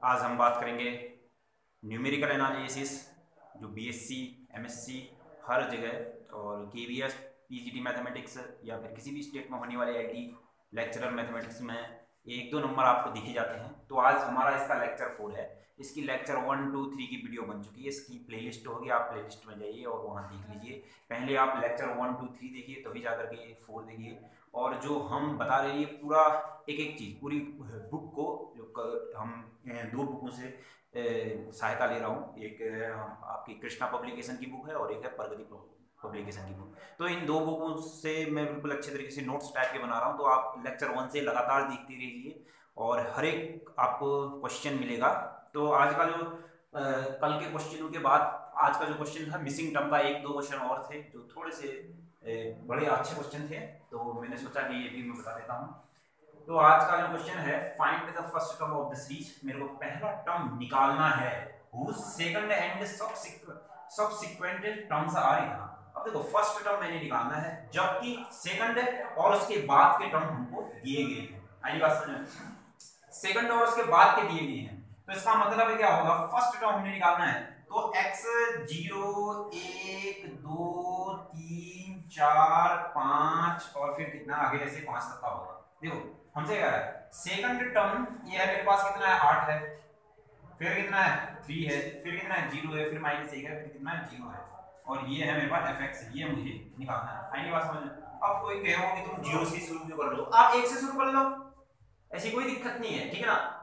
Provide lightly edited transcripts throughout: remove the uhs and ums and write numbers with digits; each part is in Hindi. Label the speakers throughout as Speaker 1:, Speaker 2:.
Speaker 1: आज हम बात करेंगे न्यूमेरिकल एनालिसिस, जो बीएससी, एमएससी हर जगह और केवीएस, पीजीटी मैथमेटिक्स या फिर किसी भी स्टेट में होने वाले आईटी लेक्चरर मैथमेटिक्स में एक दो नंबर आपको दिखे जाते हैं। तो आज हमारा इसका लेक्चर 4 है। इसकी लेक्चर 1 2 3 की वीडियो बन चुकी है। इसकी प्लेलिस्ट होगी, आप प्लेलिस्ट में जाइए और वहाँ देख लीजिए। पहले आप लेक्चर 1 2 3 देखिए, तभी जाकर के 4 देखिए। और जो हम बता रहे हैं पूरा एक एक चीज़ पूरी बुक को हम दो बुकों से सहायता ले रहा हूँ। एक आपकी कृष्णा पब्लिकेशन की बुक है और एक है प्रगति पब्लिकेशन की बुक। तो इन दो बुकों से मैं बिल्कुल अच्छे तरीके से नोट्स टाइप के बना रहा हूँ। तो आप लेक्चर 1 से लगातार देखते रहिए और हर एक आपको क्वेश्चन मिलेगा। तो आज का जो कल के क्वेश्चनों के बाद आज का जो क्वेश्चन था मिसिंग टर्म का, एक दो क्वेश्चन और थे जो थोड़े से बड़े अच्छे क्वेश्चन थे, तो मैंने सोचा कि ये भी मैं बता देता हूँ। तो आज का जो क्वेश्चन है, find the first term of the series. मेरे को पहला टर्म निकालना है whose second and subsequent terms are in. अब देखो फर्स्ट टर्म मैंने निकालना है जबकि सेकंड और उसके बाद के टर्म हमको दिए गए हैं। आई बात समझ में? सेकंड और उसके बाद के दिए गए हैं, तो इसका मतलब है क्या होगा, फर्स्ट टर्म हमने निकालना है। तो x 0 1 2 3 4 5 और फिर कितना आगे ऐसे 5 तक का होगा। देखो हमसे क्या है, सेकंड टर्म ये है मेरे पास, कितना है 8 है, फिर कितना है 3 है, फिर कितना है 0 है, फिर -1 है, फिर कितना है 0 है, और ये है मेरे पास fx है। ये मुझे निकालना है। फाइनली बात समझ में? अब कोई कहे हो कि तुम 0 से शुरू क्यों कर लो, आप 1 से शुरू कर लो, ऐसी कोई दिक्कत नहीं है, ठीक है ना।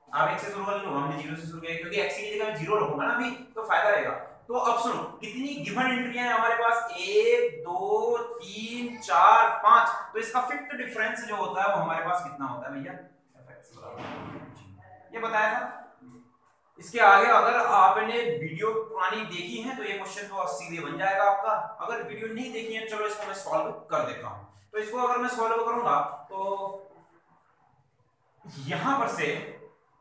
Speaker 1: आप 1 से शुरू कर लो, हमने 0 से शुरू किया क्योंकि x की जगह मैं 0 रखूंगा ना अभी, तो फायदा रहेगा। तो अब सुनो कितनी गिवन एंट्रियां है हमारे पास, 1 2 3 4 5। तो इसका फिफ्थ डिफरेंस जो होता है वो हमारे पास कितना होता है भैया, fx। ये बताया था। इसके आगे अगर आपने वीडियो पुरानी देखी है तो ये क्वेश्चन तो सीधे बन जाएगा आपका। अगर वीडियो नहीं देखी है, चलो इसको मैं सॉल्व कर देता हूं। तो इसको अगर मैं सॉल्व करूंगा तो यहां पर से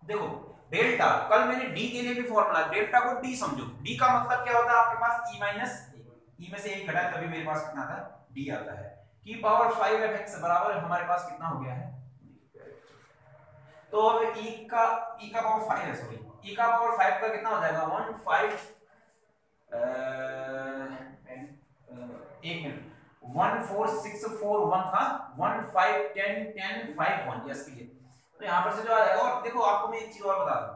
Speaker 1: देखो, डेल्टा, कल मैंने डी के लिए भी फॉर्मूला, डेल्टा को डी समझो। डी का मतलब क्या होता है आपके पास, ई माइनस ई में से एक घटा तभी मेरे पास कितना आता है, डी आता है। की पावर 5 एफएक्स बराबर हमारे पास कितना हो गया है। तो अब ई का पावर 5 है, सॉरी ई का पावर 5 का कितना हो जाएगा 1 5 एक मिनट 1 4 6 4 1 था, 1 5 10 10 5 1, यस क्लियर। तो यहां पर से जो आ जाएगा, और देखो आपको मैं एक चीज और बता दूं,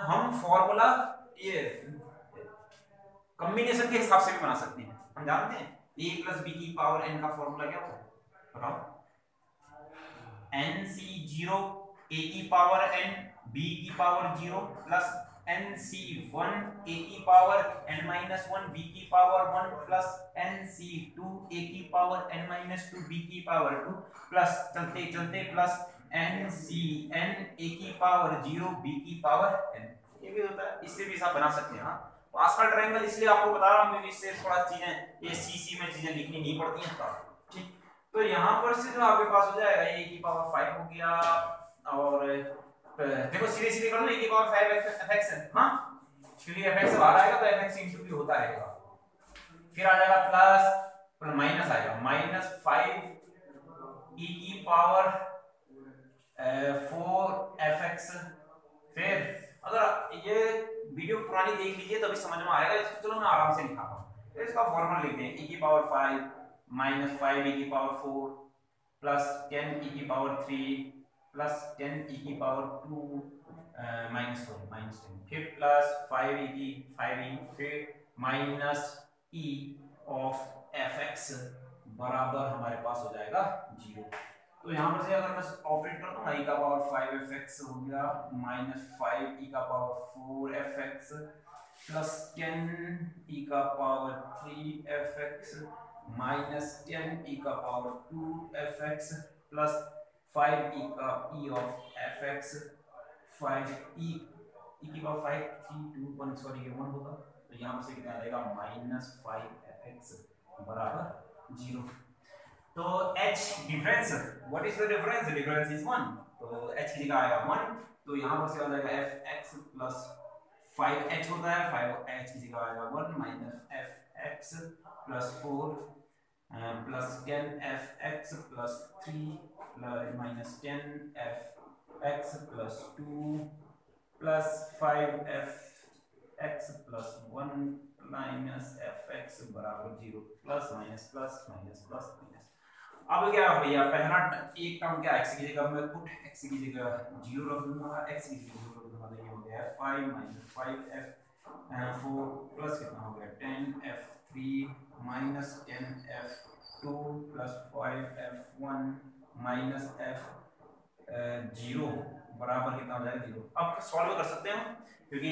Speaker 1: हम फॉर्मूला ये कॉम्बिनेशन के हिसाब से भी बना सकते हैं। हम जानते हैं a प्लस बी की पावर n का फॉर्मूला क्या होता है, बताओ। nc0 a की पावर n b की पावर 0 प्लस nc1 a की पावर n-1 b की पावर 1 प्लस nc2 a की पावर n-2 b की पावर 2 प्लस चलते चलते प्लस ncn a की पावर 0 b की पावर n। ये भी होता है, इससे भी सब बना सकते हैं। हाँ, पास्कल ट्रायंगल इसलिए आपको बता रहा हूं क्योंकि इससे थोड़ा चीजें ये सी में चीजें लिखनी नहीं पड़ती हैं। ठीक, तो यहाँ पर से जो आपके पास हो जाएगा ए की पावर 5 हो गया, और देखो सीधे सीधे कर लो, ए की पावर 5 fx है। हाँ, क्योंकि fx बाहर आएगा तो fx इंटू भी होता रहेगा। फिर आ जाएगा प्लस माइनस आएगा -5 e की पावर 4 fx। फिर अगर ये वीडियो पुरानी देख लीजिए तभी समझ में आएगा। इसको चलो मैं आराम से लिखा हूँ। तो इसका फॉर्मूला लिखते हैं, e की पावर 5 -5 e की पावर 4 प्लस 10 e की पावर 3 प्लस 10 e की पावर 2 -10, फिर प्लस 5 e की 5e, फिर माइनस e ऑफ fx बराबर हमारे पास हो जाएगा 0। तो यहाँ पर से अगर मैं ऑपरेट कर दूंगा, e का पावर 5 fx हो गया -5 e का पावर 4 fx प्लस 10 e का पावर 3 fx -10 e का पावर 2 fx प्लस 5 e का e ऑफ fx 5 e की पावर 5 3 2 1, सॉरी ये 1 होगा। तो यहाँ पर से कितना आएगा -5 fx बराबर 0। तो h difference, what is the difference, difference is 1। तो h की जगह आएगा 1, तो यहां पर से आ जाएगा fx प्लस 5h होता है, 5h की जगह आएगा 1 minus fx plus 4 plus 10 fx plus 3 minus 10 fx plus 2 plus 5f(x) plus 1 minus f(x) बराबर 0 plus minus plus minus plus minus. अब क्या भैया पहला एक टर्म क्या x की जगह मैं पुट x की जगह 0 रख दूंगा, x की जगह 0 रख दूंगा, तो ये हो गया 5 माइनस 5f(4) प्लस कितना हो गया 10f(3) minus 10f(2) plus 5f(1) minus f(0) बराबर कितना हो जाएगा 0। अब सॉल्व कर सकते हैं क्योंकि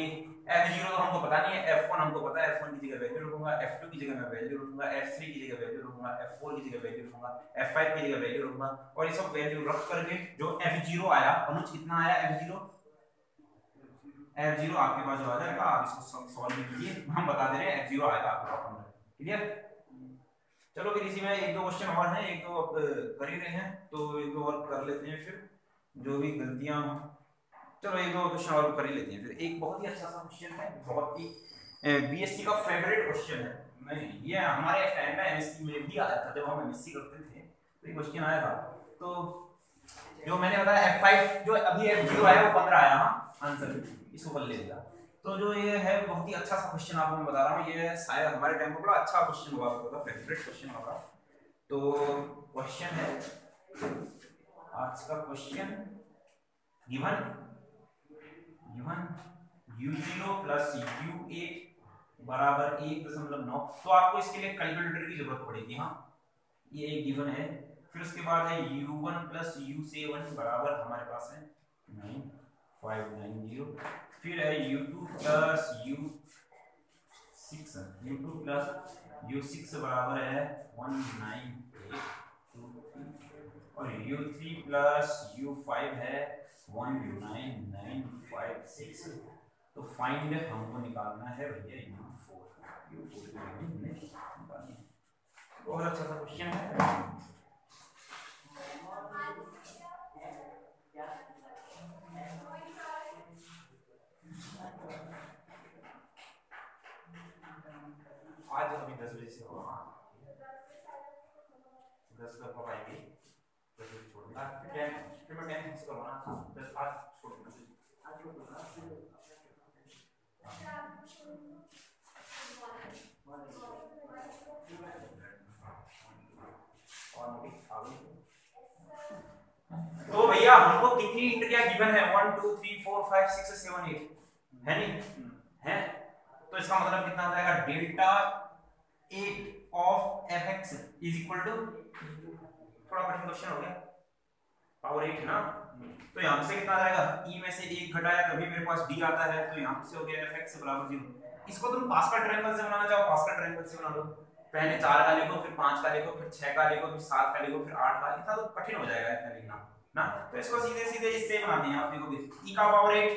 Speaker 1: f(0) तो हमको पता नहीं है, f(1) हमको पता है, f(1) की जगह वैल्यू रखूंगा, f(2) की जगह मैं वैल्यू रखूंगा, f(3) की जगह वैल्यू रखूंगा, f(4) की जगह वैल्यू रखूंगा, f(5) की जगह वैल्यू रखूंगा, और ये सब वैल्यू रख करके जो f(0) आया, अनुज कितना आया f(0) आपके पास जो आ जाएगा आप इसको सॉल्व कीजिए, हम बता दे रहे हैं f(0) आएगा आपका 15। क्लियर? चलो फिर इसी में एक दो क्वेश्चन और हैं, एक दो कर ही रहे हैं तो एक दो और कर लेते हैं, फिर जो भी गलतियां, चलो एक दो क्वेश्चन और कर ही लेते हैं। फिर एक बहुत ही अच्छा सा क्वेश्चन है, बहुत ही बीएससी का फेवरेट क्वेश्चन है, मैं ये हमारे टाइम में एमएससी में भी आया था, जब हम एमएससी करते थे तो ये क्वेश्चन आया था। तो जो मैंने बताया f5 जो अभी f0 आया वो 15 आया, हाँ आंसर इसको कर ले दिया। तो जो ये है बहुत ही अच्छा सा क्वेश्चन आपको मैं बता रहा हूँ, ये शायद हमारे टाइम पर बड़ा अच्छा क्वेश्चन हुआ करता था, फेवरेट क्वेश्चन होगा। तो क्वेश्चन है आज का question, given u0 plus u8 बराबर 1.9। तो आपको इसके लिए कैलकुलेटर की जरूरत पड़ेगी, हाँ ये एक गिवन है। फिर उसके बाद है u1 प्लस u7 बराबर हमारे पास है 9590। फिर है u2 प्लस u6 बराबर है 19823, और u3 प्लस u5 है 19956। तो फाइंड हमको निकालना है भैया u4 की वैल्यू हमने निकालनी है। बहुत अच्छा सा क्वेश्चन है। आज अभी 10 बजे से होगा, 10 तक हम आएंगे, 10 बजे छोड़ूंगा, फिर मैं 10 से करवाना 10 आज छोड़ूंगा, आज छोड़ूंगा। तो भैया हमको कितनी इंद्रियां गिवन है 1 2 3 4 5 6 7 8 है नहीं है, तो इसका मतलब कितना हो जाएगा delta 8 of fx is equal to, थोड़ा कठिन क्वेश्चन हो गया, पावर 8 है ना, तो यहां से कितना आ जाएगा e में से 1 घटाया तभी मेरे पास d आता है, तो यहां से हो गया fx बराबर 0। इसको तुम पास्कल ट्रायंगल से बनाना चाहो पास्कल ट्रायंगल से बना लो, पहले 4 का लिखो, फिर 5 का लिखो, फिर 6 का लिखो, फिर 7 का लिखो, फिर 8 का, इतना तो कठिन हो जाएगा इतना लिखना ना, तो इसको सीधे सीधे इससे बनाते हैं आप देखोगे e का पावर 8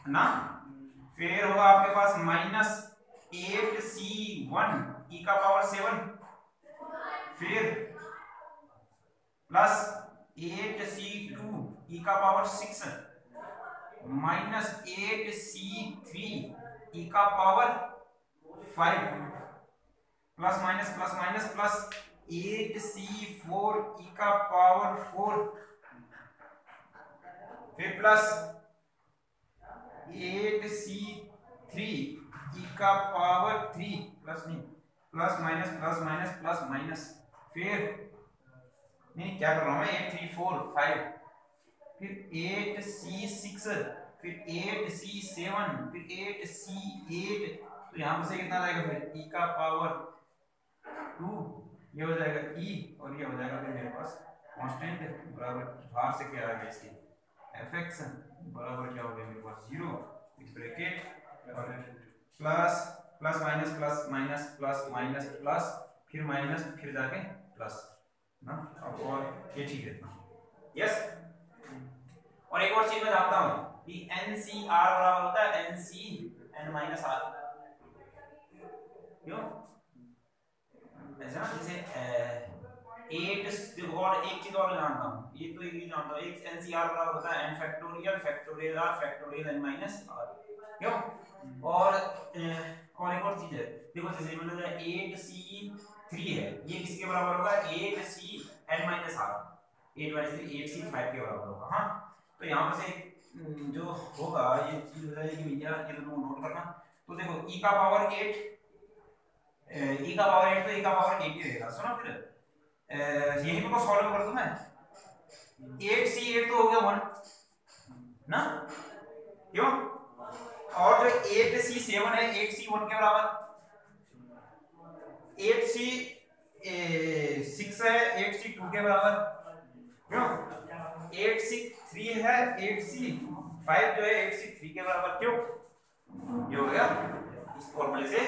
Speaker 1: ना, फिर होगा आपके पास माइनस 8c1 e का पावर 7, फिर प्लस 8c2 e का पावर 6 माइनस 8c3 e का power 5 plus minus plus minus plus 8c4 e का पावर 4, फिर प्लस 8c3 e का पावर 3 प्लस नहीं plus minus plus minus plus minus, फिर नहीं क्या कर रहा हूं मैं 8 3 4 5, फिर 8c6, फिर 8c7, फिर 8c8, तो यहां से कितना आएगा फिर e का पावर 2, ये हो जाएगा e, और ये हो जाएगा फिर मेरे पास कांस्टेंट बराबर बाहर से क्या आ गया इसके fx बराबर क्या हो गया मेरे पास 0 इस ब्रैकेट, और plus plus minus plus minus plus minus plus फिर माइनस फिर जाके प्लस ना, अब और ये ठीक है यस। और एक और चीज मैं जानता हूं कि NCR बराबर होता है NC(n-r), क्यों ऐसा, जैसे 8 और एक चीज और जानता हूं, ये तो एक ही जानता हूं, एक NCR बराबर होता है n factorial factorial r factorial n minus r, क्यों, और एक और चीज है देखो, जैसे मतलब 8c3 है, ये किसके बराबर होगा 8c(n-r), 8 - 3 8c5 के बराबर होगा, हाँ तो यहां पर से जो होगा ये चीज हो जाएगी भैया, ये तो नोट करना। तो देखो e का पावर 8, e का पावर 8 तो e का पावर 8 ही रहेगा। सुनो फिर यही को सॉल्व कर दूं मैं। 8c8 तो हो गया 1 ना, क्यों? और जो 8c7 है 8c1 के बराबर, 8c6 है 8c2 के बराबर, क्यों? 8c3 है 8c5 जो है 8c3 के बराबर, क्यों? ये हो गया इस फॉर्मूले से।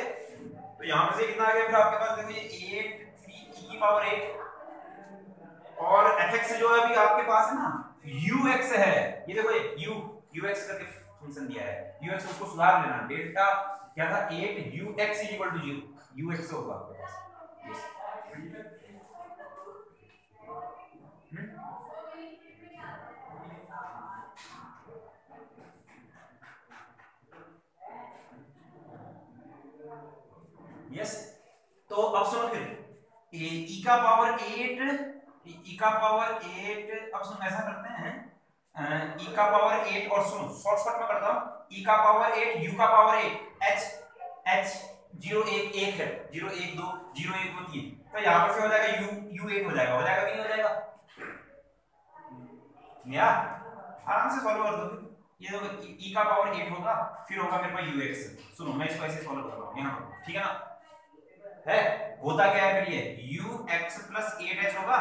Speaker 1: तो यहां पर से कितना आ गया फिर आपके पास, देखो ये 8 3 e की पावर 8 और fx जो है अभी आपके पास है ना ux है, ये देखो ये ux करके फंक्शन दिया है, ux उसको सुधार लेना। डेल्टा क्या था 8 ux 0 ux होगा आपके पास। यस, तो अब सुनो फिर e का पावर 8 अब सुनो ऐसा करते हैं e का पावर 8 और सुनो शॉर्टकट में करता हूं e का पावर 8 u का पावर 8 h 0 1 1 है 0 1 2 0 1 2 3, तो यहां पर से हो जाएगा u 8 हो जाएगा कि नहीं हो जाएगा? या आराम से सॉल्व कर दो। ये देखो e का पावर 8 होगा, फिर होगा मेरे पास ux। सुनो मैं इसको ऐसे सॉल्व कर रहा हूं यहां, ठीक है ना? है होता क्या है फिर ये ux प्लस 8h होगा,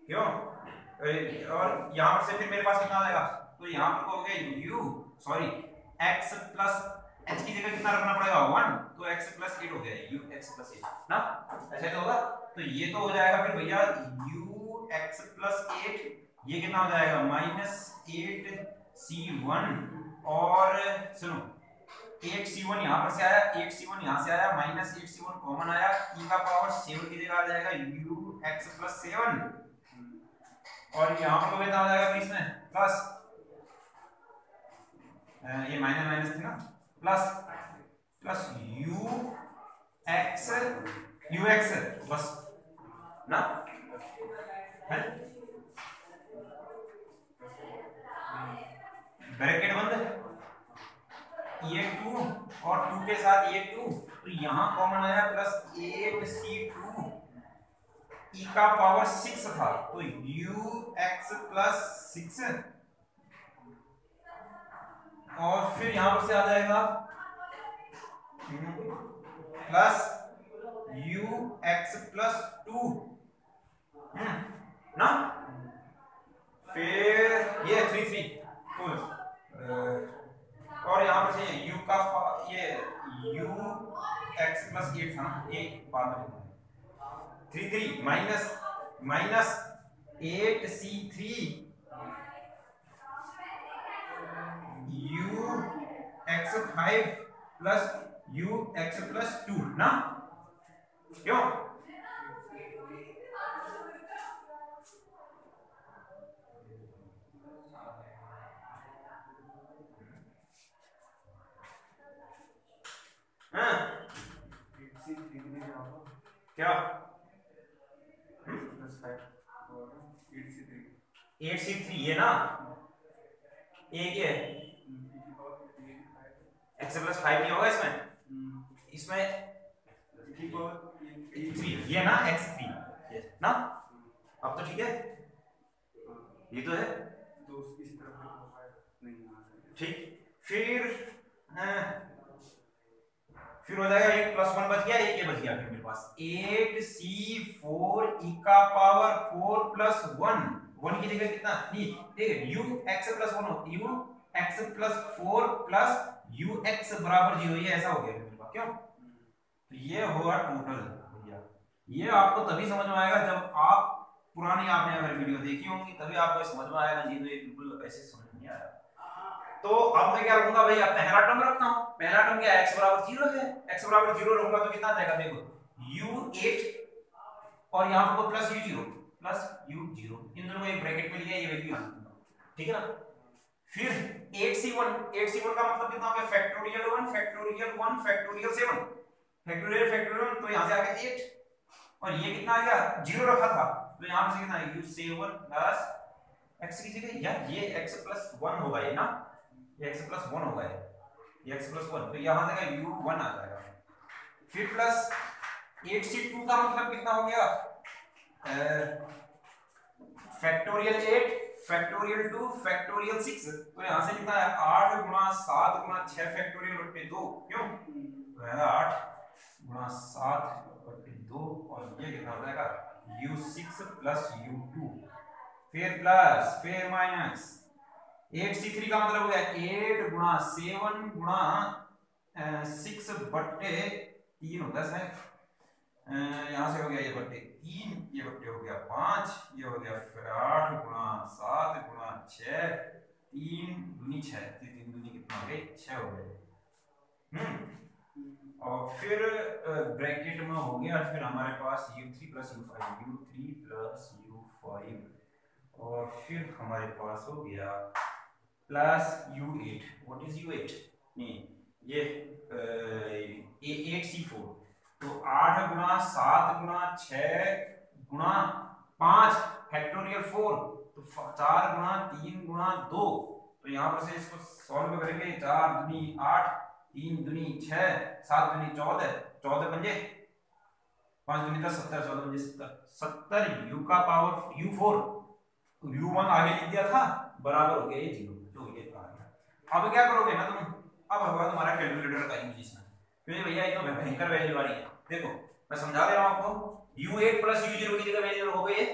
Speaker 1: क्यों? और यहां पर से फिर मेरे पास कितना आ जाएगा, तो यहां पर हो गया x प्लस h की जगह कितना रखना पड़ेगा 1, तो x प्लस 8 हो गया ux प्लस 8 ना, ऐसे तो होगा। तो ये तो हो जाएगा फिर भैया ux प्लस 8, ये कितना हो जाएगा -8c1 और सुनो 8c1 यहां पर से आया 8c1 यहां से आया -8c1 कॉमन आया, e का पावर 7 की जगह आ जाएगा ux प्लस 7 और यहां पर कितना आ जाएगा फिर इसमें प्लस, ये माइनस माइनस थी ना, प्लस प्लस ux बस ना है, ब्रैकेट बंद, ये 2 और 2 के साथ ये 2, तो यहां कॉमन आया प्लस 8c2 e का पावर 6 था, तो ux प्लस 6 और फिर यहां पर से आ जाएगा प्लस ux प्लस 2 ना, फिर ये 3 तो और यहां पर से u का ये ux प्लस 8 था ना, ये बाद में 3 minus 8c3 ux5 plus ux plus 2 ना, क्यों? हाँ क्या 8c3 ये ना, एक ये x प्लस 5 नहीं होगा इसमें, इसमें 3 ये ना x3 ये ना, अब तो ठीक है, ये तो है ठीक। फिर हो जाएगा एक प्लस 1 बच गया, एक ये बच गया फिर मेरे पास 8c4 e का पावर 4 प्लस 1 1 की जगह कितना नहीं ठीक है ux plus 1 ux plus 4 plus ux बराबर 0, ये ऐसा हो गया मेरे पास, क्यों? तो ये होगा टोटल भैया। ये आपको तभी समझ में आएगा जब आप पुरानी आपने अगर वीडियो देखी होंगी तभी आपको समझ में आएगा, जी तो ये बिल्कुल ऐसे समझ नहीं आया। तो अब मैं क्या रखूंगा भाई, अब पहला टर्म रखता हूं, पहला टर्म क्या है x बराबर 0 है, x बराबर 0 रखूंगा तो कितना आ जाएगा देखो u8 और यहां पर प्लस u0 इन दोनों को एक ब्रैकेट में लिया, ये वैल्यू यहां दूंगा, ठीक है ना। फिर 8c1 का मतलब कितना हो गया फैक्टोरियल 1 फैक्टोरियल 1 फैक्टोरियल 7 फैक्टोरियल तो यहां से आ गया 8 और ये कितना आ गया 0 रखा था, तो यहां से कितना u7 प्लस x की जगह यार ये x+1 होगा ये ना, ये x+1 होगा ये x+1, तो यहाँ से u1 आ जाएगा। फिर प्लस 8c2 का मतलब कितना हो गया, फैक्टोरियल 8 फैक्टोरियल 2 फैक्टोरियल 6, तो यहाँ से कितना है 8 गुणा 7 गुणा 6 फैक्टोरियल बटे 2, क्यों तो है 8 गुणा 7 बटे 2, और ये कितना हो जाएगा u6 प्लस u2, फिर माइनस 8c3 का मतलब हो गया 8 गुणा 7 गुणा 6 बटे 3 होता है शायद, यहाँ से हो गया ये बट्टे 3, ये बट्टे हो गया 5, ये हो गया फिर 8 गुणा 7 गुणा 6, 3 दूनी 6, 3 दूनी कितना हो गए 6 हो गए। और फिर ब्रैकेट में हो गया फिर हमारे पास u3 प्लस u5, और फिर हमारे पास हो गया plus u8, what is u8, नहीं ये 8c4, तो 8 गुणा 7 गुणा 6 गुणा 5 फैक्टोरियल 4, तो 4 गुणा 3 गुणा 2, तो यहाँ पर से इसको सॉल्व करेंगे, 4 दूनी 8, 3 दूनी 6, 7 दूनी 14, 14 पंजे 5 दूनी 10, 17, 14 पंजे 70 u का पावर u4, u1 आगे लिख दिया था, बराबर हो गया ये 0, तो ये आ गया। अब क्या करोगे ना तुम, अब होगा तुम्हारा कैलकुलेटर का यूज इसमें, क्योंकि भैया ये तो भयंकर वैल्यू वाली है। देखो मैं समझा दे रहा हूं आपको, u8 प्लस u0 की जगह वैल्यू हो गई है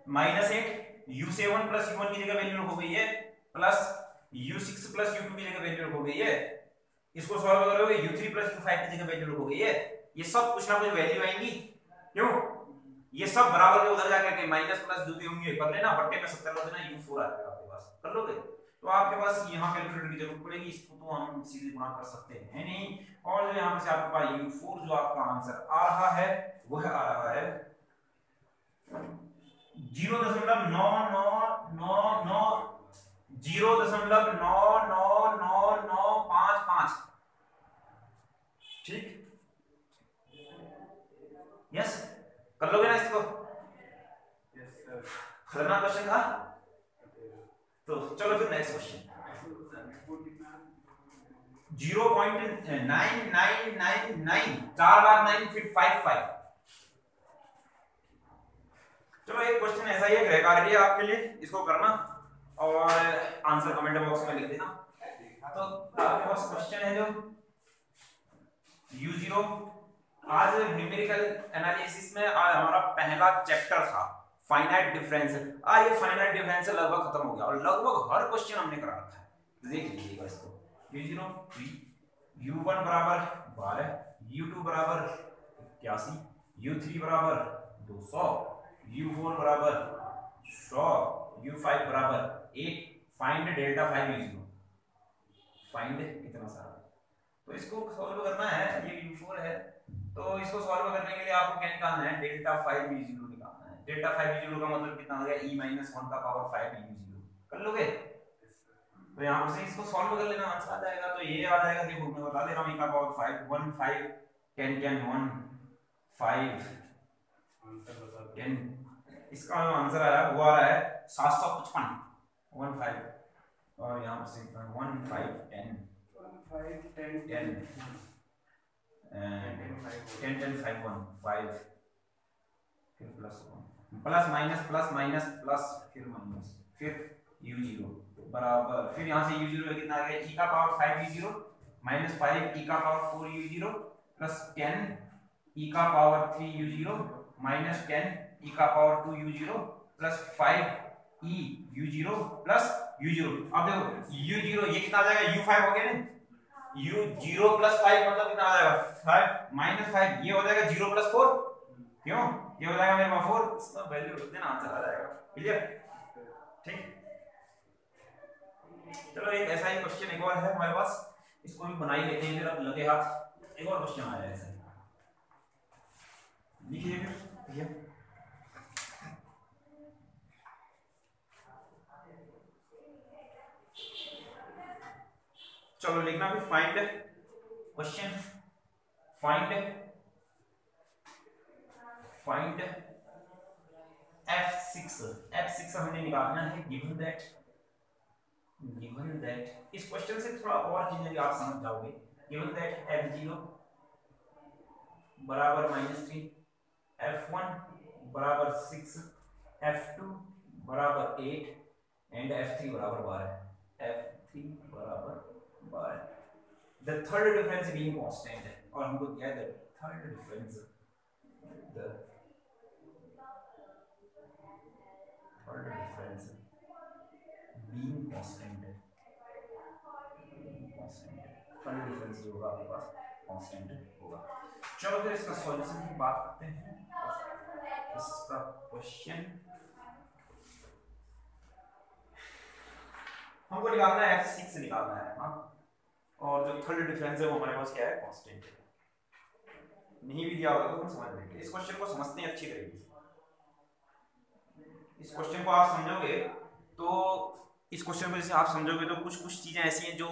Speaker 1: -8, u7 प्लस u1 की जगह वैल्यू हो गई है प्लस u6 प्लस u2 की जगह वैल्यू हो गई है, इसको सॉल्व करोगे u3 प्लस u5 की जगह वैल्यू हो गई है, ये सब कुछ ना कुछ वैल्यू आएंगी, क्यों ये सब बराबर के उधर जाकर के माइनस प्लस जो भी होंगे कर लेना, बट्टे में 70 कर देना, u4 आ जाएगा आपके पास, कर लोगे, तो आपके पास यहाँ कैलकुलेटर की जरूरत पड़ेगी, इसको तो हम सीधे गुणा कर सकते हैं नहीं, और जो यहाँ से आपके पास u4 जो आपका आंसर आ रहा है वह आ रहा है 0.99955, ठीक, यस कर लोगे ना इसको,
Speaker 2: यस सर,
Speaker 1: खतरनाक क्वेश्चन था, तो चलो फिर नेक्स्ट क्वेश्चन 0.9999, 4 बार 9 फिर 55, चलो एक क्वेश्चन ऐसा ही है कार्य आपके लिए, इसको करना और आंसर कमेंट बॉक्स में लिख देना। तो आपके पास क्वेश्चन है जो u0, आज न्यूमेरिकल एनालिसिस में हमारा पहला चैप्टर था फाइनाइट डिफरेंशियल, आज ये फाइनाइट डिफरेंशियल लगभग खत्म हो गया और लगभग हर क्वेश्चन हमने करा रखा है, तो देख लीजिएगा इसको, u0 3, u1 बराबर 12, u2 बराबर 81, u3 बराबर 200, u4 बराबर 100, u5 बराबर 8, फाइंड डेल्टा 5 u0, फाइंड इतना सारा, तो इसको सॉल्व करना है, ये u4 है, तो इसको सॉल्व करने के लिए आपको क्या निकालना है, डेल्टा 5 u0 निकालना है, डेल्टा 5 u0 का मतलब कितना हो गया e-1 का पावर 5 u0, कर लोगे, तो यहाँ से इसको सॉल्व कर लेना, आंसर आ जाएगा, तो ये आ जाएगा, देखो मैं बता दे रहा हूँ, e का पावर 5 1 5 10 10 1 5 10, इसका जो आंसर आया वो आ रहा है 755 15, और यहाँ से 1 5 10 10 10 10 5 1 5, फिर plus minus plus minus plus फिर माइनस, फिर u0 बराबर, फिर यहाँ से u0 कितना आ गया e का पावर 5 u0 माइनस 5 e का पावर 4 u0 प्लस 10 e का पावर 3 u0 माइनस 10 e का power 2 u0 plus 5 e u0 plus u0, अब देखो u0 ये कितना आ जाएगा u5 हो गया ना, u0 प्लस 5 मतलब कितना आ जाएगा 5 माइनस 5, ये हो जाएगा 0 प्लस 4, क्यों ये हो जाएगा मेरे पास 4, इसका वैल्यू रख देना, आंसर आ जाएगा, क्लियर, ठीक। चलो एक ऐसा ही क्वेश्चन एक और है हमारे पास, इसको भी बना ही लेते हैं, फिर अब लगे हाथ एक और क्वेश्चन आया है ऐसा, लिखिए फिर भैया, चलो लिखना भी फाइंड क्वेश्चन, फाइंड f6 हमने निकालना है गिवन दैट इस क्वेश्चन से थोड़ा और चीजें भी आप समझ जाओगे। गिवन दैट f0 बराबर -3, f1 बराबर 6, f2 बराबर 8 एंड f3 बराबर 12। f3 बराबर 12। The third difference being constant है और हमको दिया है the third difference being constant है। थर्ड डिफरेंस जो होगा आपके पास कांस्टेंट होगा। चलो फिर इसका सॉल्यूशन की बात करते हैं। इसका क्वेश्चन हमको निकालना है f6 निकालना है हाँ, और जो थर्ड डिफरेंस है वो हमारे पास क्या है कांस्टेंट है। नहीं भी दिया होगा तो हम समझ लेंगे। इस क्वेश्चन को समझते हैं अच्छी तरीके से। इस क्वेश्चन को आप समझोगे तो इस क्वेश्चन को जैसे आप समझोगे तो कुछ चीजें ऐसी हैं जो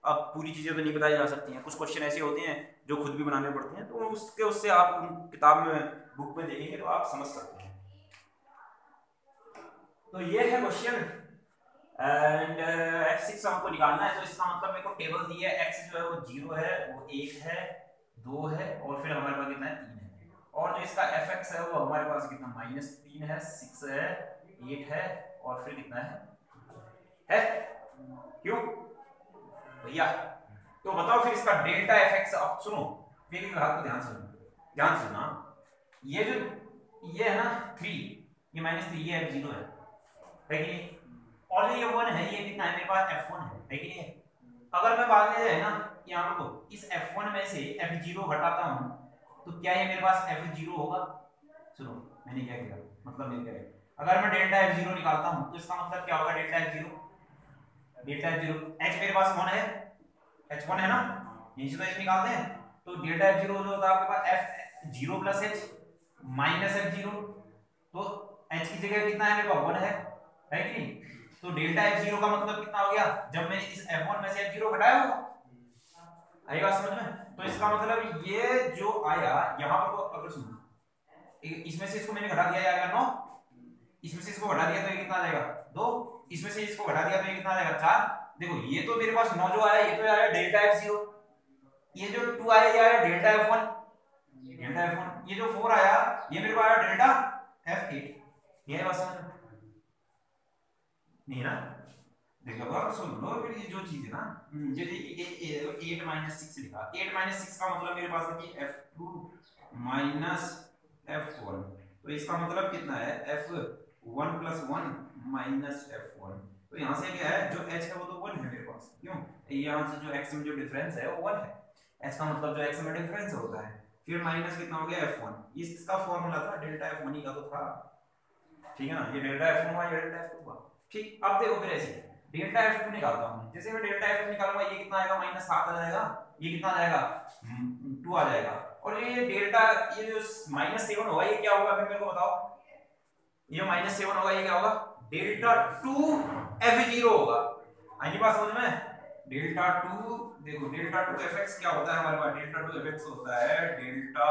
Speaker 1: अब पूरी चीजें तो नहीं बताई जा सकती हैं। कुछ क्वेश्चन ऐसे होते हैं जो खुद भी बनाने पड़ते हैं, तो उससे आप किताब में बुक में देखेंगे तो आप समझ सकते हैं। तो ये है क्वेश्चन एंड f6 हमको निकालना है। तो इसका मतलब मेरे को टेबल दी है, x जो है वो 0 है, वो 1 है, 2 है और फिर हमारे पास कितना है 3 है। और जो इसका fx है वो हमारे पास कितना -3 है, 6 है, 8 है और फिर कितना है क्यों भैया? तो बताओ फिर इसका डेल्टा fx। अब सुनो मेरी बात को ध्यान सुनना। ये जो ये है ना 3, ये -3, ये f0 है कि नहीं? और ये 1 है, ये कितना है मेरे पास f1 है कि नहीं? अगर मैं बाद में है ना यहाँ को इस f1 में से f0 घटाता हूँ तो क्या ये मेरे पास f0 होगा? सुनो मैंने क्या किया, मतलब मेरे क्या है, अगर मैं डेल्टा f0 निकालता हूँ तो इसका मतलब क्या होगा डेल्टा f0 h मेरे पास 1 है, h1 है ना, यहीं से तो h निकालते हैं। तो डेल्टा f0 जो होता है आपके पास f0 plus h minus f0, तो h की जगह कितना है मेरे पास 1 है कि नहीं? तो डेल्टा f0 का मतलब कितना हो गया जब मैंने इस f1 में से f0 घटाया होगा। आई बात समझ में? तो इसका मतलब ये जो आया यहाँ पर, अगर सुनो इसमें से इसको मैंने घटा दिया जाएगा 9, इसमें से इसको घटा दिया तो ये कितना आ जाएगा 2, इसमें से इसको घटा दिया तो ये कितना आ जाएगा 4। देखो ये तो मेरे पास 9 जो आया ये तो आया डेल्टा f0, ये जो 2 आया ये आया डेल्टा f1, ये जो 4 आया ये मेरे पास आया डेल्टा f8। ये बस नहीं ना? देखो बात सुन लो फिर ये जो चीज है ना, जो 8 - 6 लिखा, 8 - 6 का मतलब मेरे पास है कि f2 - f1, तो इसका मतलब कितना है f1 + 1 - f1। तो यहाँ से क्या है जो h है वो तो 1 है मेरे पास, क्यों? यहाँ से जो x में जो डिफरेंस है वो 1 है, h का मतलब जो x में डिफरेंस होता है। फिर माइनस कितना हो गया f1, इसका फॉर्मूला था डेल्टा f1 ही का तो था, ठीक है ना? ये डेल्टा f1 हुआ, ये डेल्टा f2 हुआ, ठीक। अब देखो फिर ऐसे डेल्टा f2 निकालता हूं, जैसे मैं डेल्टा f2 निकालूंगा ये कितना आएगा -7 आ जाएगा, ये कितना आ जाएगा 2 आ जाएगा। और ये डेल्टा ये जो -7 होगा ये क्या होगा फिर मेरे को बताओ? ये -7 होगा ये क्या होगा डेल्टा 2 f0 होगा। आई बात समझ में? डेल्टा 2 देखो डेल्टा 2 fx क्या होता है हमारे पास, डेल्टा 2 fx होता है delta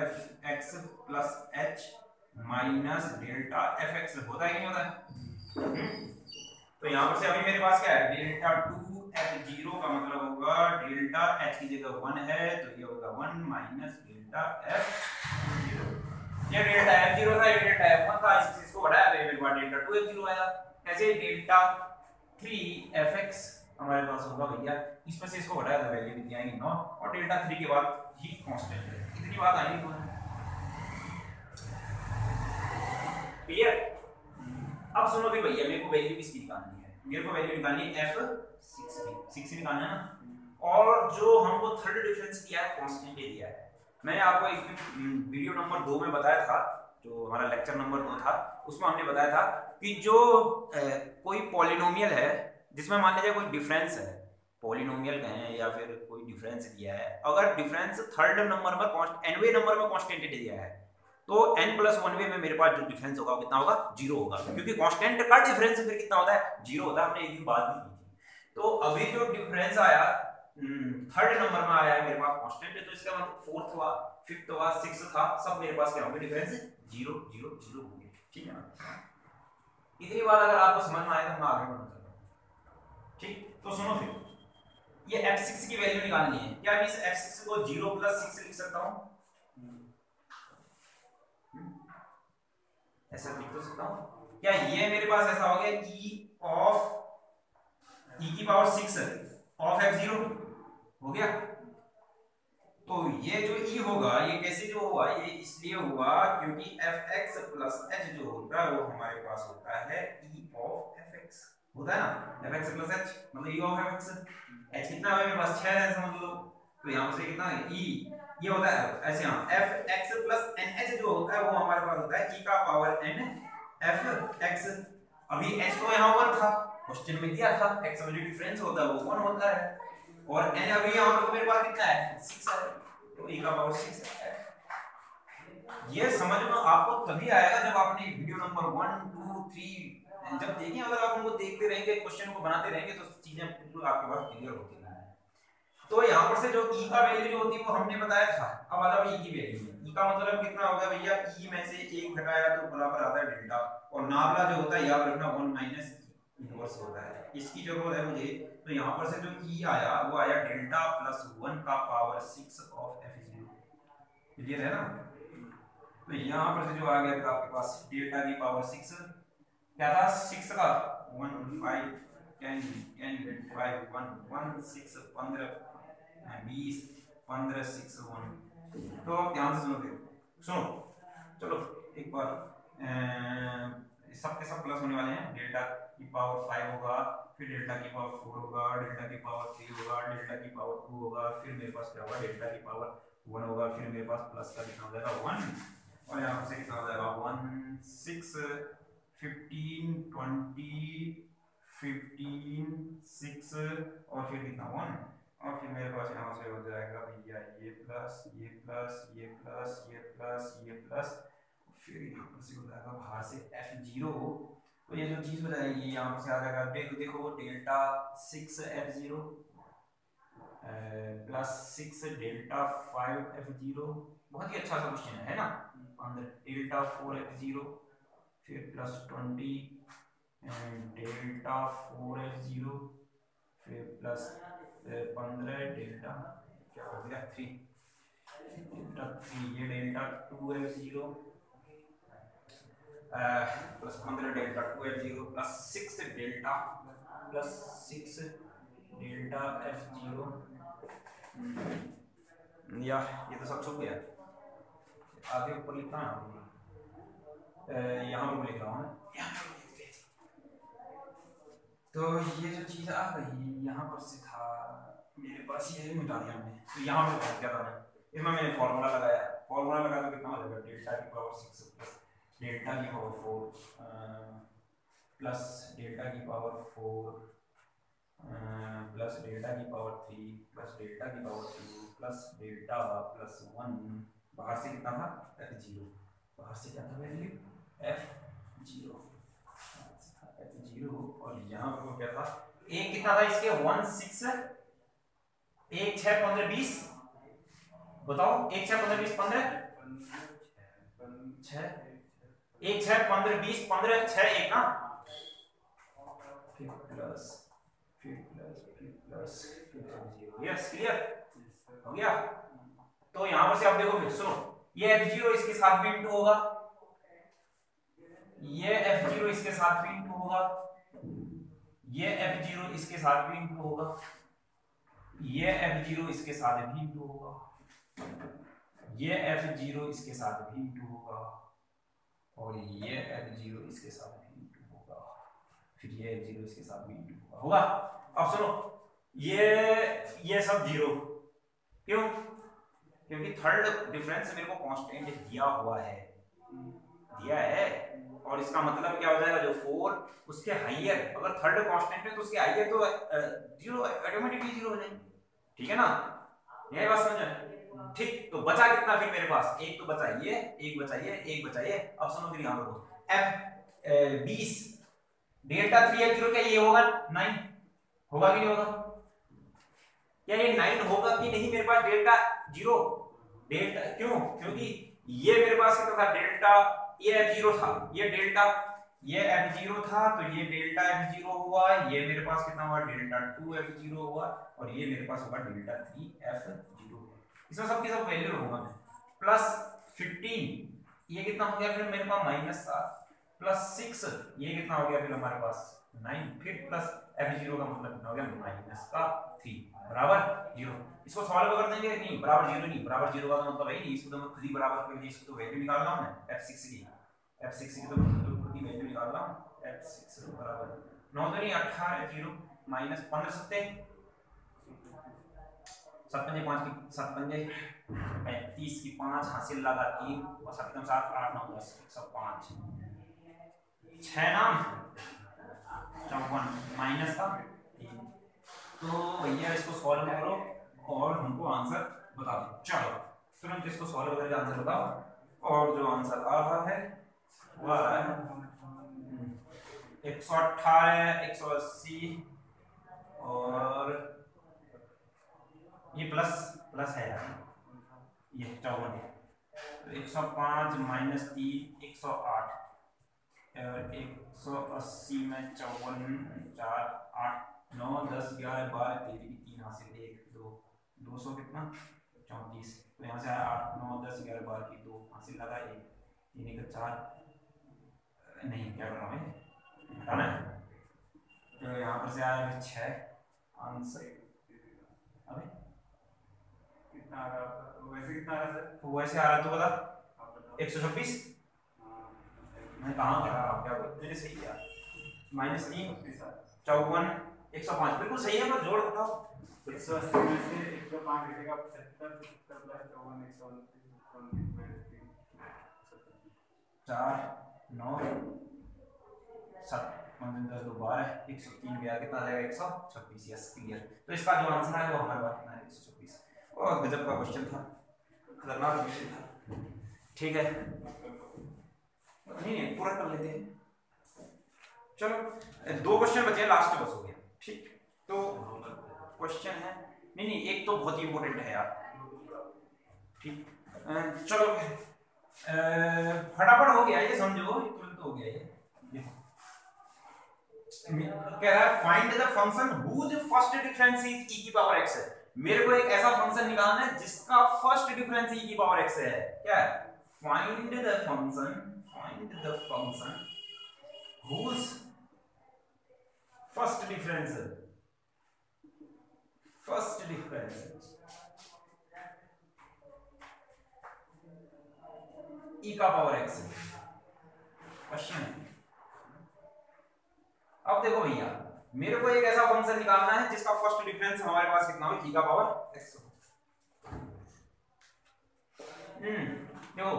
Speaker 1: fx plus h minus delta fx होता है कि नहीं होता है? तो यहाँ पर से अभी मेरे पास क्या है डेल्टा 2 f0 का मतलब होगा डेल्टा h की जगह 1 है तो ये होगा 1 माइनस डेल्टा f0। ये डेल्टा f0 था, ये डेल्टा f1 था, इसको बढ़ाया तो मेरे पास डेल्टा 2 f0 आया। ऐसे डेल्टा 3 fx हमारे पास होगा भैया, इसमें से इसको घटाया तो वैल्यू कितनी आएगी 9, और डेल्टा 3 के बाद ही कांस्टेंट है। इतनी बात आई नहीं क्लियर? अब सुनो भी भैया मेरे को वैल्यू किसकी निकालनी है, मेरे को वैल्यू निकालनी है f6 निकालना है ना। और जो हमको थर्ड डिफरेंस किया है कांस्टेंट दिया है, मैंने आपको एक वीडियो नंबर 2 में बताया था, जो हमारा लेक्चर नंबर 2 था उसमें हमने बताया था कि जो कोई पॉलिनोमियल है जिसमें मान लीजिए कोई डिफरेंस है, पॉलिनोमियल कहें या फिर कोई डिफरेंस दिया है, अगर डिफरेंस थर्ड नंबर में एनवे नंबर में कांस्टेंट दिया है तो n+1 में मेरे पास जो डिफरेंस होगा कितना होगा 0 होगा, क्योंकि कांस्टेंट का डिफरेंस फिर कितना होता है 0 होता है। हमने एक बात भी की थी। तो अभी जो डिफरेंस आया थर्ड नंबर में आया है मेरे पास कांस्टेंट है, तो इसका मतलब फोर्थ हुआ 5th हुआ 6 था, सब मेरे पास क्या होंगे डिफरेंस 0 0 0 होंगे, ठीक है ना। इतनी बात अगर आपको समझ में आए तो मैं आगे बढ़ना चाहता हूँ, ठीक। तो सुनो फिर, ये f6 की वैल्यू निकालनी है। क्या मैं इस f6 को 0 + 6 लिख सकता हूँ? ऐसा लिख तो सकता हूँ क्या? ये मेरे पास ऐसा हो गया e⁻6 ऑफ f0 हो गया। तो ये जो e होगा ये कैसे जो हुआ, ये इसलिए हुआ क्योंकि fx + h जो होता है वो हमारे पास होता है e ऑफ fx, होता है ना, fx + h मतलब e ऑफ fx। h कितना है मेरे पास 6 है समझ लो, तो यहाँ से कितना है e, ये होता है ऐसे, हाँ fx + nh जो होता है वो हमारे पास होता है e का पावर n fx। अभी h तो यहाँ 1 था, क्वेश्चन में दिया था x का जो डिफरेंस होता है वो 1 होता है, और n अभी यहाँ पर तो मेरे पास कितना है 6 है, तो e का पावर 6 है। ये समझ में आपको तभी आएगा जब आपने वीडियो नंबर 1 2 3 जब देखें, अगर आप उनको देखते रहेंगे, क्वेश्चन को बनाते रहेंगे तो चीजें बिल्कुल आपके पास क्लियर होती हैं। तो यहाँ पर से जो e का वैल्यू जो होती है वो हमने बताया था, अब आ जाओ e की वैल्यू में। e का मतलब कितना होगा भैया, e में से 1 घटाया तो बराबर आता है डेल्टा, और नावला जो होता है याद रखना 1 - इनवर्स होता है, इसकी जरूरत है मुझे। तो यहाँ पर से जो e आया वो आया डेल्टा + 1 का पावर 6 ऑफ f0, क्लियर है ना। तो यहाँ पर से जो आ गया आपके पास डेल्टा की पावर 6, क्या था 6 का 1 5 10 10 5 1 1 6 15 20 15 6 1। तो आप ध्यान से सुनोगे, सुनो चलो एक बार, सबके सब प्लस होने वाले हैं। डेल्टा की पावर 5 होगा, फिर डेल्टा की पावर 4 होगा, डेल्टा की पावर 3 होगा, डेल्टा की पावर 2 होगा, फिर मेरे पास क्या होगा डेल्टा की पावर 1 होगा, फिर मेरे पास प्लस का कितना हो जाएगा 1, और यहाँ से कितना हो जाएगा 1 6 15 20 15 6 और फिर कितना 1, और फिर मेरे पास यहाँ से हो जाएगा भैया ये प्लस ये प्लस ये प्लस ये प्लस ये प्लस, फिर यहाँ पर से हो जाएगा बाहर से f0। तो ये जो चीज़ हो जाएगी यहाँ से आ जाएगा, देखो delta 6 f0 plus 6 delta 5 f0, बहुत ही अच्छा सा क्वेश्चन है ना। अंदर डेल्टा 4 f0 फिर प्लस 20 डेल्टा 4 f0 फिर प्लस 15 डेल्टा क्या हो गया 3 डेल्टा 3, ये delta 2 f0 plus 15 delta 2 f0 plus 6 delta plus 6 delta f0, या ये तो सब छुप गया, आगे ऊपर लिखना है, यहाँ पर लिख रहा हूँ। तो ये जो चीज़ आ गई यहाँ पर से था मेरे पास, ये मिटा दिया हमने। तो यहाँ पर क्या था इसमें मैंने फॉर्मूला लगाया, फॉर्मूला लगाया तो कितना हो जाएगा डेल्टा की पावर 6 प्लस डेल्टा की पावर 4 प्लस डेल्टा की पावर 4 प्लस डेल्टा की पावर 3 प्लस डेल्टा की पावर 2 प्लस डेल्टा प्लस 1, बाहर से कितना था f0, बाहर से क्या था वैल्यू f0, और यहाँ पर क्या था एक कितना था इसके 1 6 1 6 15 20, बताओ 1 6 15 20 15 6 1 6 15 20 15 6 1 ना, फिर प्लस फिर प्लस फिर प्लस फिर 0, यस क्लियर हो गया। तो यहाँ पर से आप देखो, फिर सुनो ये f0 इसके साथ भी इंटू होगा, ये f0 इसके साथ भी इंटू होगा, ये f0 इसके साथ भी इंटू होगा, ये f0 इसके साथ भी इंटू होगा, ये f0 इसके साथ भी इंटू होगा, और ये f0 इसके साथ भी इंटू होगा, फिर ये f0 इसके साथ भी इंटू होगा। अब सुनो ये सब 0, क्यों? क्योंकि थर्ड डिफरेंस मेरे को कांस्टेंट दिया हुआ है, दिया है, और इसका मतलब क्या हो जाएगा जो 4 उसके हाइयर, अगर थर्ड कांस्टेंट है तो उसके हाइयर तो 0 ऑटोमेटिकली 0 हो जाएंगे, ठीक है ना, यही बात समझ ठीक। तो बचा कितना फिर मेरे पास, एक तो बचा ये, एक बचा ये, एक बचा ये। अब सुनो फिर यहाँ पर f 20 डेल्टा 3 f0 क्या ये होगा 9 होगा कि नहीं होगा, क्या ये 9 होगा कि नहीं मेरे पास डेल्टा 0, डेल्टा क्यों? क्योंकि ये मेरे पास कितना था डेल्टा, ये F0 था, ये डेल्टा, ये F0 था, तो ये डेल्टा F0 हुआ, ये मेरे पास कितना हुआ डेल्टा 2 F0 हुआ, और ये मेरे पास होगा डेल्टा 3 F0। इसमें सबकी सब वैल्यू रखूंगा मैं, प्लस 15, ये कितना हो गया फिर मेरे पास -7, प्लस 6, ये कितना हो गया फिर हमारे पास 9, फिर प्लस F0 का मतलब कितना हो गया -3 बराबर 0। इसको सॉल्व कर देंगे, नहीं बराबर 0 नहीं, बराबर 0 का तो मतलब है नहीं, इसको तो मैं खुद ही बराबर कर दिया, इसको तो वैल्यू निकाल रहा हूं मैं f6 की, f6 की तो खुद ही वैल्यू निकाल रहा हूं, f6 बराबर 9 तो नहीं 18 0 माइनस 15 7 7 5 5 की 7 5 35 की 5 हासिल लगा 3 और 7 7 8 9 10 105 6 नाम 54 माइनस का 3। तो भैया इसको सॉल्व करो और हमको आंसर बता दो। चलो तुरंत इसको सॉल्व करके आंसर बताओ, और जो आंसर आ रहा है वो आ रहा है 118 180 और ये प्लस प्लस है यार, ये 54 है, 105 माइनस 3 108 और 180 में 54 4 8 9 10 11 12 13 3 हासिल 1 2 200 कितना 34, तो यहाँ से आया 8 9 10 11 12 की 2 हासिल लगा 1 3 1 4 नहीं क्या कर रहा हूँ हटाना है, तो यहाँ पर से आया 6 आंसर। अबे
Speaker 2: कितना आ रहा है वैसे, कितना आ रहा है सर?
Speaker 1: वैसे आ रहा तो बता 126, मैं कहाँ कर रहा हूँ क्या मैंने सही किया, -3 54 105 बिल्कुल सही है, पर जोड़ बताओ
Speaker 2: 180 में से 105 घटेगा 75 प्लस 54 129
Speaker 1: 4 9 7 5 10 2 12 103 गया, कितना आ जाएगा 126, यस क्लियर। तो इसका जो आंसर है वो हमारे पास कितना है 126। और गजब का क्वेश्चन था, खतरनाक क्वेश्चन था, ठीक है नहीं पूरा कर लेते हैं। चलो 2 क्वेश्चन बचे हैं, लास्ट बस हो गया, ठीक। तो क्वेश्चन है नहीं एक तो बहुत ही इंपॉर्टेंट है यार, ठीक। चलो फटाफट हो गया ये, समझो तुरंत हो गया ये कह रहा है find the function whose first difference is e की पावर x है। मेरे को एक ऐसा फंक्शन निकालना है जिसका फर्स्ट डिफरेंस e की पावर x है। क्या है? Find the function whose first difference e का पावर x क्वेश्चन है। अब देखो भैया मेरे को एक ऐसा फंक्शन निकालना है जिसका फर्स्ट डिफरेंस हमारे पास कितना हो, e का पावर x हो। देखो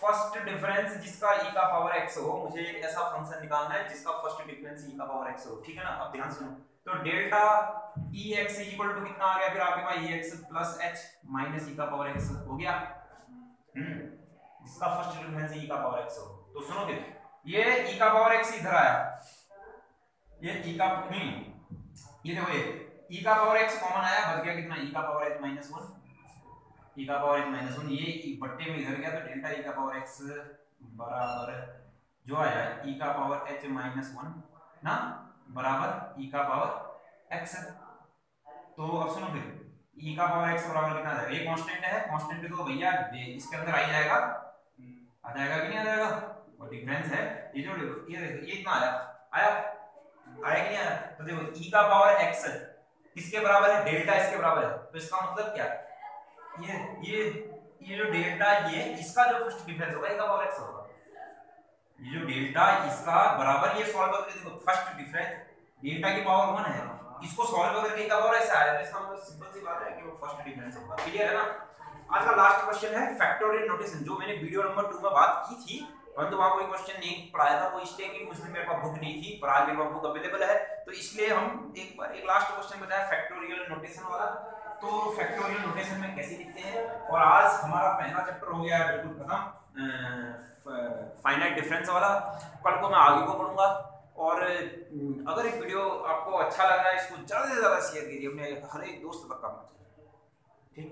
Speaker 1: फर्स्ट डिफरेंस जिसका e का पावर x हो, मुझे एक ऐसा फंक्शन निकालना है जिसका फर्स्ट डिफरेंस e का पावर x हो, ठीक है ना। अब ध्यान सुनो, तो डेल्टा ex इक्वल टू कितना आ गया फिर आपके पास ex plus h minus e का पावर x हो गया। जिसका फर्स्ट डिफरेंस e का पावर x हो, तो सुनो फिर ये e का पावर x इधर आया, ये e का ये देखो ये e का पावर x कॉमन आया, बच गया कितना e का पावर h माइनस 1, e का पावर h माइनस 1, ये बट्टे में इधर गया तो डेल्टा e का पावर x बराबर जो आया e का पावर h माइनस 1 ना बराबर e का पावर x। तो अब सुनो फिर e का पावर x बराबर कितना आ जाएगा, ये कांस्टेंट है, कांस्टेंट तो भैया इसके अंदर आ जाएगा, आ जाएगा कि नहीं आ जाएगा, और डिफरेंस है ये जो ये देखो ये इतना आया आया कि नहीं आया। तो देखो e का पावर x किसके बराबर है, डेल्टा इसके बराबर है, तो इसका मतलब क्या ये जो डेल्टा ये इसका जो फर्स्ट डिफरेंस होगा e का पावर x होगा, ये जो डेल्टा इसका बराबर ये सॉल्व करके देखो फर्स्ट डिफरेंस डेल्टा की पावर 1 है, इसको सॉल्व करके e का पावर ऐसे आया, इसका मतलब सिंपल सी बात है कि वो फर्स्ट डिफरेंस होगा। क्लियर है ना। आज का लास्ट क्वेश्चन है फैक्टोरियल नोटेशन, जो मैंने वीडियो नंबर 2 में बात की थी, परंतु वहां कोई क्वेश्चन नहीं पढ़ाया था, वो इसलिए कि उस दिन मेरे पास बुक नहीं थी, पर आज मेरे पास बुक अवेलेबल है, तो इसलिए हम एक लास्ट क्वेश्चन बताया फैक्टोरियल नोटेशन वाला। तो फैक्टोरियल नोटेशन में कैसे लिखते हैं, और आज हमारा पहला चैप्टर हो गया है बिल्कुल खत्म, फाइनाइट डिफरेंस वाला। कल को मैं आगे को पढ़ूंगा, और अगर एक वीडियो आपको अच्छा लग रहा है इसको ज्यादा से ज्यादा शेयर कीजिए अपने हर एक दोस्त तक करना चाहिए, ठीक।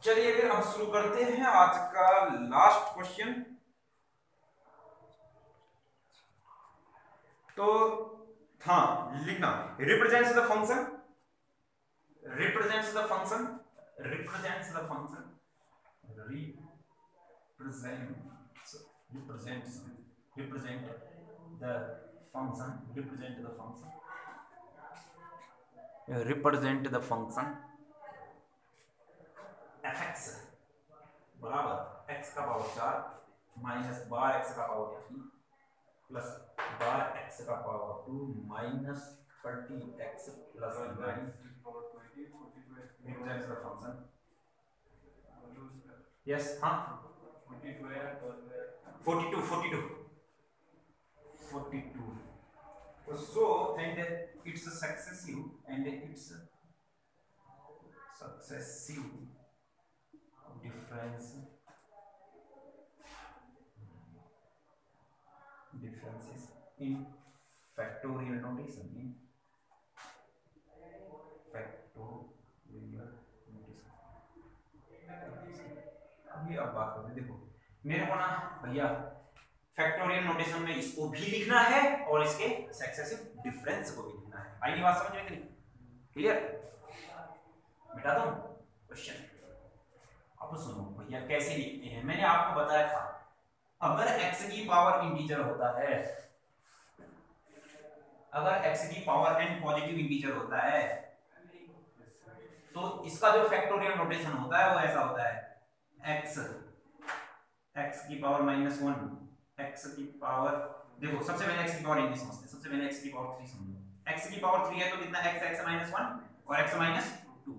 Speaker 1: चलिए फिर हम शुरू करते हैं आज का लास्ट क्वेश्चन। तो हाँ, लिखना represents the function, represents the function, represents the function, represents represent the function, represent the function, represent the function fx बराबर x का पावर 4 माइनस बार x का पावर 3 प्लस बार x का power 2 minus 30x plus 9 represents the function. Yes, हाँ 42 so and it's a successive and it's successive differences in factorial notation, in factorial notation। अभी अब बात करते हैं, देखो मेरे को ना भैया फैक्टोरियल नोटेशन में इसको भी लिखना है और इसके सक्सेसिव डिफरेंस को भी लिखना है। आई नहीं बात समझ में कि नहीं? क्लियर? मिटा दूं क्वेश्चन? अब सुनो भैया कैसे लिखते हैं। मैंने आपको बताया था अगर x की पावर इंटीजर होता है, अगर x की पावर n पॉजिटिव इंटीजर होता है तो इसका जो फैक्टोरियल नोटेशन होता है वो ऐसा होता है x की पावर -1, x की पावर, देखो सबसे पहले x की पावर n समझते हैं, सबसे पहले x की पावर 3 समझो। x की पावर 3 है तो कितना x -1 और x -2,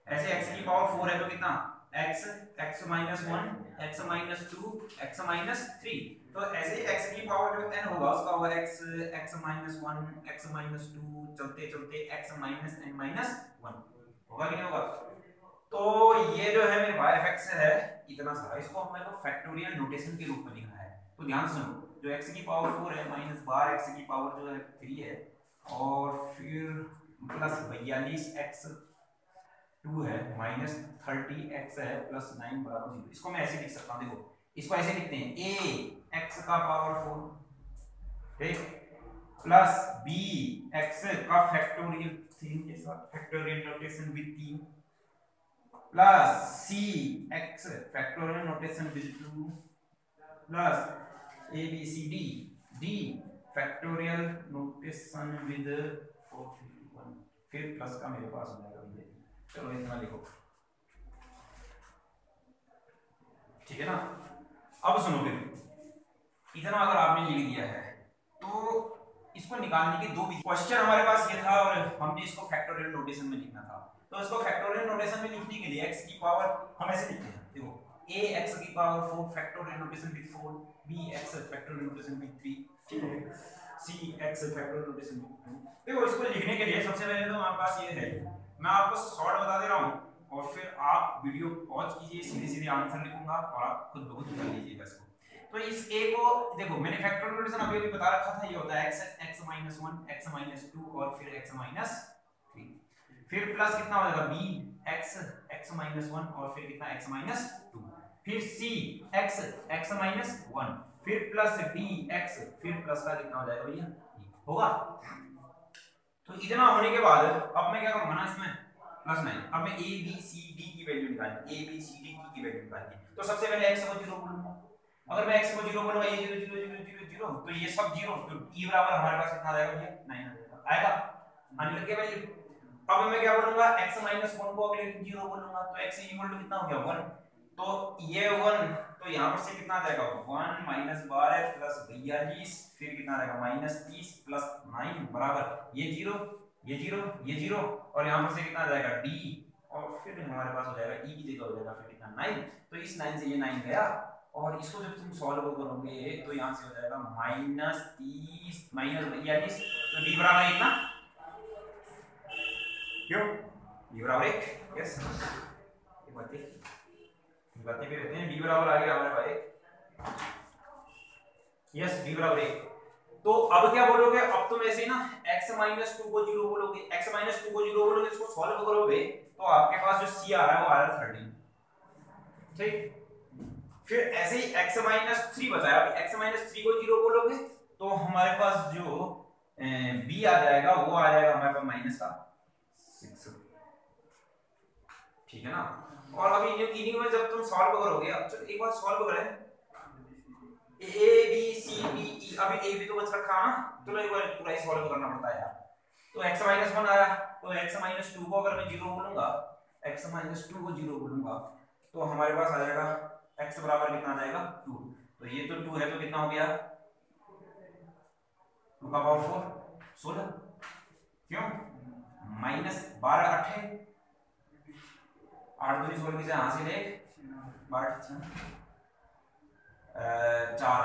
Speaker 1: ऐसे x की पावर 4 है तो कितना x -1 x -2 x -3। तो ऐसे x की पावर जो n होगा उसका होगा x -1 x -2 चलते चलते x -n-1 होगा कि नहीं होगा? तो ये जो है मेरे y है इतना सारा, इसको हमें को फैक्टोरियल नोटेशन के रूप में लिखना है। तो ध्यान सुनो, जो x की पावर 4 है माइनस बार x की पावर जो है 3 है और फिर प्लस 42x 2 है माइनस 30x है प्लस 9 बराबर 0। इसको मैं ऐसे लिख सकता हूं, देखो इसको ऐसे लिखते हैं a x का पावर 4 ठीक प्लस b x का फैक्टोरियल 3 के साथ factorial notation with 3 plus c x factorial notation with 2 plus a b c d d factorial notation with 41 फिर प्लस का मेरे पास हो जाएगा। चलो इतना लिखो, ठीक है ना? अब सुनो फिर, इतना अगर आपने लिख दिया है तो इसको निकालने की दो क्वेश्चन हमारे पास ये था और हमने इसको फैक्टोरियल नोटेशन में लिखना था। तो इसको फैक्टोरियल नोटेशन में लिखने के लिए x की पावर हम ऐसे लिखते हैं, देखो a x की power 4 factorial notation with 4, b x factorial notation with 3, ठीक है, c x factorial notation with 2। देखो इसको लिखने के लिए सबसे पहले तो हमारे पास ये है, मैं आपको शॉर्ट बता दे रहा हूं और फिर आप वीडियो पॉज कीजिए, सीधे सीधे आंसर लिखूंगा और आप खुद ब खुद कर लीजिएगा इसको। तो इस a को देखो मैंने फैक्टोरियल नोटेशन अभी भी बता रखा था, ये होता है x -1 x -2 और फिर x -3, फिर प्लस कितना हो जाएगा b x -1 और फिर कितना x -2, फिर c x -1 फिर प्लस d x फिर प्लस का कितना हो जाएगा भैया होगा। तो इतना होने के बाद अब मैं क्या करूंगा ना इसमें प्लस 9, अब मैं a b c d की वैल्यू निकालनी, a b c d की वैल्यू निकालनी। तो सबसे पहले x को 0 बोलूंगा, अगर मैं x को 0 बोलूंगा ये 0 0 0 0 0 तो ये सब 0, तो e बराबर हमारे पास कितना आ जाएगा भैया 9 आएगा, आने लग गया वैल्यू। अब मैं क्या बोलूंगा x -1 को अगले 0 बोलूंगा तो x कितना हो गया 1, तो ये 1 तो यहां पर से कितना आ जाएगा 1 -12 प्लस 42 फिर कितना आ जाएगा -30 प्लस 9 बराबर ये 0 ये 0 ये 0 और यहां पर से कितना आ जाएगा d और फिर हमारे पास हो जाएगा e की जगह हो जाएगा फिर कितना 9, तो इस 9 से ये 9 गया और इसको जब तुम सॉल्व करोगे तो यहां से हो जाएगा -30 -42 तो d बराबर 1 ना, क्यों d बराबर 1, यस बातें भी रहते हैं। d बराबर आ गया हमारे पास 1, यस d बराबर 1। तो अब क्या बोलोगे, अब तुम ऐसे ना x -2 को 0 बोलोगे, x -2 को 0 बोलोगे, इसको सॉल्व करोगे तो आपके पास जो c आ रहा है वो आ रहा है 13, ठीक। फिर ऐसे ही x माइनस 3 बचा है। अब x माइनस 3 को 0 बोलोगे तो हमारे पास जो b आ जाएगा वो आ जाएगा हमारे पास माइनस का 6। ठीक है ना। और अभी इन्हीं में जब तुम सॉल्व करोगे, अब चलो एक बार सॉल्व करें, a b c d e, अभी a b तो बच रखा है ना, तो एक बार पूरा ही सॉल्व करना पड़ता है यार। तो x माइनस 1 आया, तो x माइनस 2 को अगर मैं 0 बोलूंगा, x माइनस 2 को 0 बोलूंगा तो हमारे पास आ जाएगा x बराबर कितना आ जाएगा 2। तो ये तो 2 है तो कितना हो गया 2 का पावर 4 16, क्यों माइनस 12 8 8 दूनी 16 की यहां से ले 12 4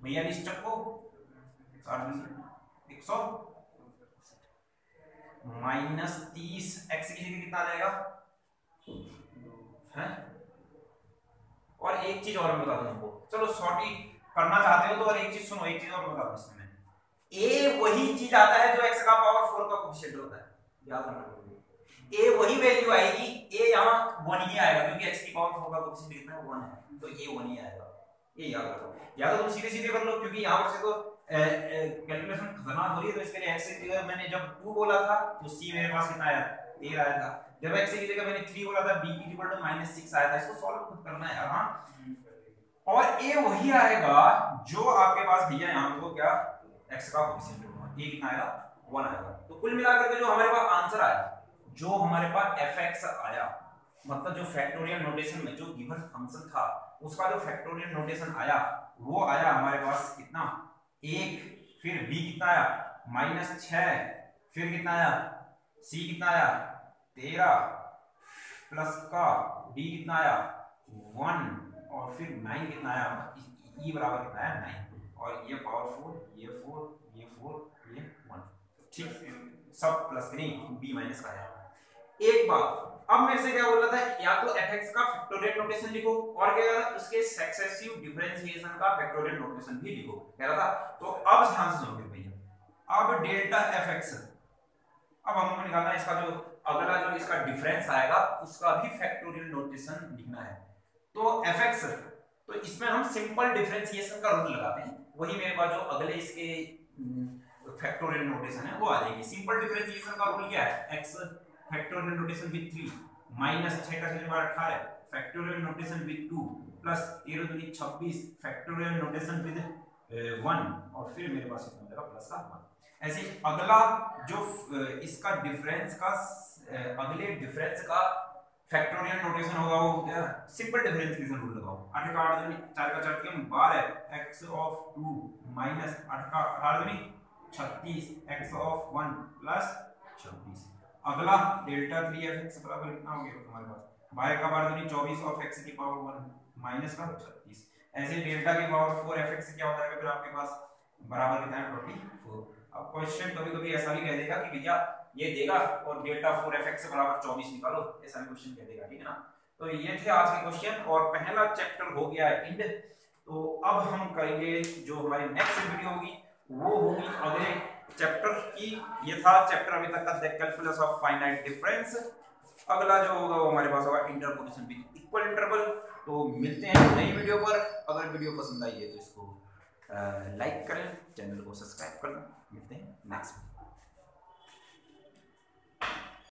Speaker 1: भैया इस चक्को 100 माइनस 30 x की जगह कितना आ जाएगा है। और एक चीज और मैं बता दूं तुमको, चलो सॉर्टी करना चाहते हो तो और एक चीज सुनो, एक चीज और बता दूं इसमें, a वही चीज आता है जो x का पावर 4 का कोएफिशिएंट होता है, याद रखना। a वही वैल्यू आएगी, a यहां 1 ही आएगा क्योंकि x की पावर 4 का कोएफिशिएंट कितना है 1 है, तो a 1 ही आएगा, ये याद रखो। या तो तुम सीधे सीधे कर लो क्योंकि यहां पर से तो कैलकुलेशन खतरनाक हो रही है, तो इसके लिए x की जगह मैंने जब 2 बोला था तो c मेरे पास कितना आया 13 आया था, जब x की जगह मैंने 3 बोला था b -6 आया था। इसको सॉल्व खुद करना है हां। और a वही आएगा जो आपके पास भैया यहां पे क्या x का कोएफिशिएंट होगा, ये कितना आएगा 1 आएगा। तो कुल मिलाकर के जो हमारे पास आंसर आया, जो हमारे पास fx आया, मतलब जो फैक्टोरियल नोटेशन में जो गिवन फंक्शन था उसका जो फैक्टोरियल नोटेशन आया वो आया हमारे पास कितना 1, फिर b कितना आया -6, फिर कितना आया c कितना आया 13 प्लस का d कितना आया 1 और फिर 9 कितना आया e बराबर कितना आया 9, और ये पावर 4 ये 4 ये 4 ये 1, ठीक सब प्लस नहीं b माइनस का आया। एक बात अब मेरे से क्या बोल रहा था, या तो fx का फैक्टोरियल नोटेशन लिखो और क्या कह रहा था उसके सक्सेसिव डिफरेंशिएशन का फैक्टोरियल नोटेशन भी लिखो कह रहा था। तो अब ध्यान से सुनोगे भैया, अब डेल्टा fx, अब हमको निकालना है इसका जो अगला जो इसका डिफरेंस आएगा उसका भी फैक्टोरियल नोटेशन लिखना है। तो fx, तो इसमें हम सिंपल डिफरेंशिएशन का रूल लगाते हैं, वही मेरे पास जो अगले इसके फैक्टोरियल नोटेशन है वो आ जाएगी। सिंपल डिफरेंशिएशन का रूल क्या है, x factorial notation with 3 minus 6 का 18 फैक्टोरियल नोटेशन विद 2 प्लस 13 दूनी 26 फैक्टोरियल नोटेशन विद 1 और फिर मेरे पास कितना मिलेगा प्लस का 1। ऐसे अगला जो इसका डिफरेंस का अगले डिफरेंस का फैक्टोरियल नोटेशन होगा वो क्या सिंपल डिफरेंशिएशन रूल लगाओ। 8 का 8 दूनी 4 का 4 के 12 x ऑफ 2 माइनस 8 का 8 दूनी 36 x ऑफ 1 प्लस 26। अगला डेल्टा 3fx बराबर कितना हो गया तुम्हारे पास 12 का पावर 24 ऑफ x की पावर 1 माइनस का 36। ऐसे डेल्टा की पावर 4fx क्या हो जाएगा फिर आपके पास बराबर कितना है 24। अब क्वेश्चन कभी कभी ऐसा भी कह देगा कि भैया ये देगा और डेल्टा 4fx बराबर 24 निकालो, ऐसा भी क्वेश्चन कह देगा, ठीक है ना। तो ये थे आज के क्वेश्चन और पहला चैप्टर हो गया एंड। तो अब हम करेंगे जो हमारी नेक्स्ट वीडियो होगी वो होगी अगले चैप्टर की। ये था चैप्टर अभी तक का कैलकुलस ऑफ फाइनाइट डिफरेंस। अगला जो होगा वो हमारे पास होगा इंटरपोलेशन विद इक्वल इंटरवल। तो मिलते हैं नई वीडियो पर। अगर वीडियो पसंद आई है तो इसको लाइक करें, चैनल को सब्सक्राइब करना। मिलते हैं नेक्स्ट।